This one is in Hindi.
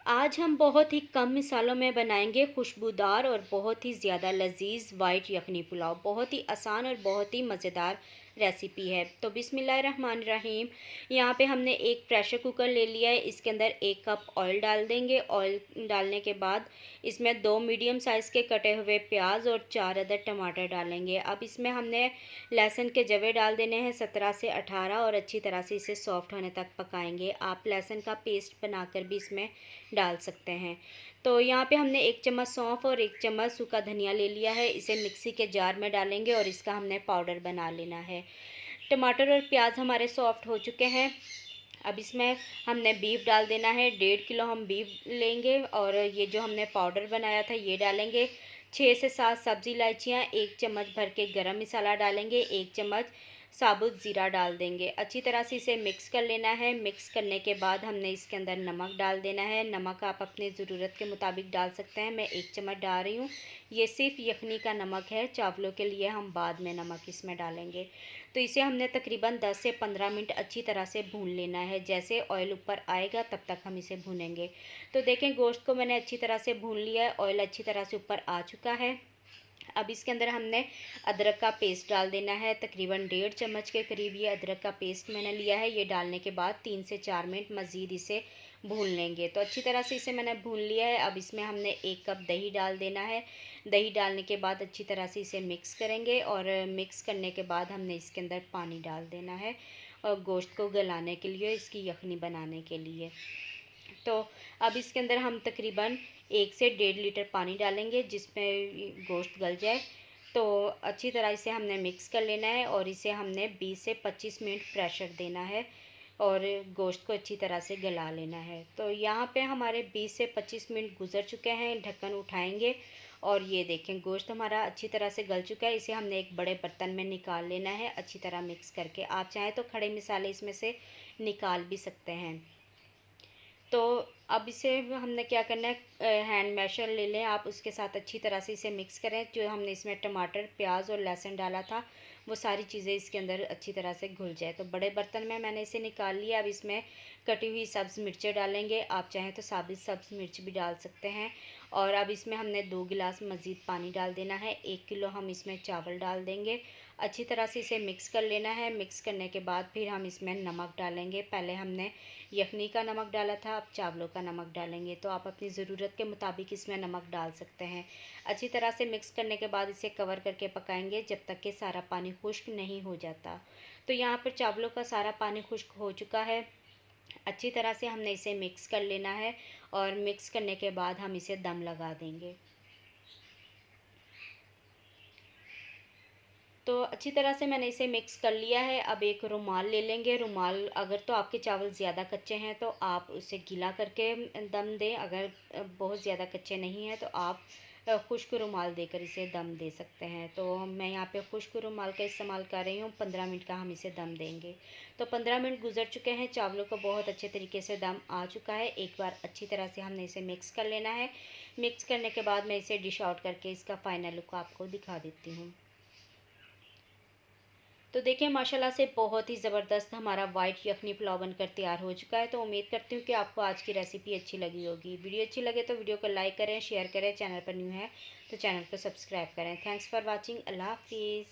आज हम बहुत ही कम मिसालों में बनाएंगे खुशबूदार और बहुत ही ज़्यादा लजीज वाइट यखनी पुलाव। बहुत ही आसान और बहुत ही मज़ेदार रेसिपी है। तो बिस्मिल्लाहिर्रहमानिर्रहीम। यहाँ पे हमने एक प्रेशर कुकर ले लिया है। इसके अंदर 1 कप ऑयल डाल देंगे। ऑयल डालने के बाद इसमें 2 मीडियम साइज़ के कटे हुए प्याज और 4 अदद टमाटर डालेंगे। अब इसमें हमने लहसुन के जवे डाल देने हैं 17 से 18 और अच्छी तरह से इसे सॉफ्ट होने तक पकाएंगे। आप लहसुन का पेस्ट बनाकर भी इसमें डाल सकते हैं। तो यहाँ पे हमने 1 चम्मच सौंफ और 1 चम्मच सूखा धनिया ले लिया है। इसे मिक्सी के जार में डालेंगे और इसका हमने पाउडर बना लेना है। टमाटर और प्याज हमारे सॉफ्ट हो चुके हैं। अब इसमें हमने बीफ डाल देना है। 1.5 किलो हम बीफ लेंगे और ये जो हमने पाउडर बनाया था ये डालेंगे। 6 से 7 सब्ज़ी इलायचियाँ, 1 चम्मच भर के गरम मसाला डालेंगे, 1 चम्मच साबुत ज़ीरा डाल देंगे। अच्छी तरह से इसे मिक्स कर लेना है। मिक्स करने के बाद हमने इसके अंदर नमक डाल देना है। नमक आप अपने ज़रूरत के मुताबिक डाल सकते हैं। मैं 1 चम्मच डाल रही हूँ। ये सिर्फ यखनी का नमक है, चावलों के लिए हम बाद में नमक इसमें डालेंगे। तो इसे हमने तकरीबन 10 से 15 मिनट अच्छी तरह से भून लेना है। जैसे ऑयल ऊपर आएगा तब तक हम इसे भूनेंगे। तो देखें गोश्त को मैंने अच्छी तरह से भून लिया है। ऑयल अच्छी तरह से ऊपर आ चुका है। अब इसके अंदर हमने अदरक का पेस्ट डाल देना है। तकरीबन 1.5 चम्मच के करीब ये अदरक का पेस्ट मैंने लिया है। ये डालने के बाद 3 से 4 मिनट मज़ीद इसे भून लेंगे। तो अच्छी तरह से इसे मैंने भून लिया है। अब इसमें हमने 1 कप दही डाल देना है। दही डालने के बाद अच्छी तरह से इसे मिक्स करेंगे और मिक्स करने के बाद हमने इसके अंदर पानी डाल देना है और गोश्त को गलाने के लिए, इसकी यखनी बनाने के लिए। तो अब इसके अंदर हम तकरीबन 1 से 1.5 लीटर पानी डालेंगे जिसमें गोश्त गल जाए। तो अच्छी तरह इसे हमने मिक्स कर लेना है और इसे हमने 20 से 25 मिनट प्रेशर देना है और गोश्त को अच्छी तरह से गला लेना है। तो यहाँ पे हमारे 20 से 25 मिनट गुजर चुके हैं। ढक्कन उठाएंगे और ये देखें गोश्त हमारा अच्छी तरह से गल चुका है। इसे हमने एक बड़े बर्तन में निकाल लेना है अच्छी तरह मिक्स करके। आप चाहें तो खड़े मसाले इसमें से निकाल भी सकते हैं। तो अब इसे हमने क्या करना है, हैंड मैशर ले लें आप, उसके साथ अच्छी तरह से इसे मिक्स करें। जो हमने इसमें टमाटर, प्याज और लहसुन डाला था वो सारी चीज़ें इसके अंदर अच्छी तरह से घुल जाए। तो बड़े बर्तन में मैंने इसे निकाल लिया। अब इसमें कटी हुई सब्ज़ मिर्चें डालेंगे। आप चाहें तो साबित सब्ज़ मिर्च भी डाल सकते हैं। और अब इसमें हमने 2 गिलास मज़ीद पानी डाल देना है। 1 किलो हम इसमें चावल डाल देंगे। अच्छी तरह से इसे मिक्स कर लेना है। मिक्स करने के बाद फिर हम इसमें नमक डालेंगे। पहले हमने यखनी का नमक डाला था, अब चावलों का नमक डालेंगे। तो आप अपनी ज़रूरत के मुताबिक इसमें नमक डाल सकते हैं। अच्छी तरह से मिक्स करने के बाद इसे कवर करके पकाएंगे जब तक कि सारा पानी खुश्क नहीं हो जाता। तो यहाँ पर चावलों का सारा पानी खुश्क हो चुका है। अच्छी तरह से हमने इसे मिक्स कर लेना है और मिक्स करने के बाद हम इसे दम लगा देंगे। तो अच्छी तरह से मैंने इसे मिक्स कर लिया है। अब एक रुमाल ले लेंगे। रुमाल, अगर तो आपके चावल ज़्यादा कच्चे हैं तो आप उसे गीला करके दम दें। अगर बहुत ज़्यादा कच्चे नहीं हैं तो आप खुश्क रुमाल देकर इसे दम दे सकते हैं। तो मैं यहाँ पे खुश्क रुमाल का इस्तेमाल कर रही हूँ। 15 मिनट का हम इसे दम देंगे। तो 15 मिनट गुजर चुके हैं। चावलों को बहुत अच्छे तरीके से दम आ चुका है। एक बार अच्छी तरह से हमने इसे मिक्स कर लेना है। मिक्स करने के बाद मैं इसे डिश आउट करके इसका फ़ाइनल लुक आपको दिखा देती हूँ। तो देखिए माशाल्लाह से बहुत ही ज़बरदस्त हमारा वाइट यखनी पुलाव बनकर तैयार हो चुका है। तो उम्मीद करती हूँ कि आपको आज की रेसिपी अच्छी लगी होगी। वीडियो अच्छी लगे तो वीडियो को लाइक करें, शेयर करें। चैनल पर न्यू है तो चैनल को सब्सक्राइब करें। Thanks for watching. अल्लाह हाफिज़।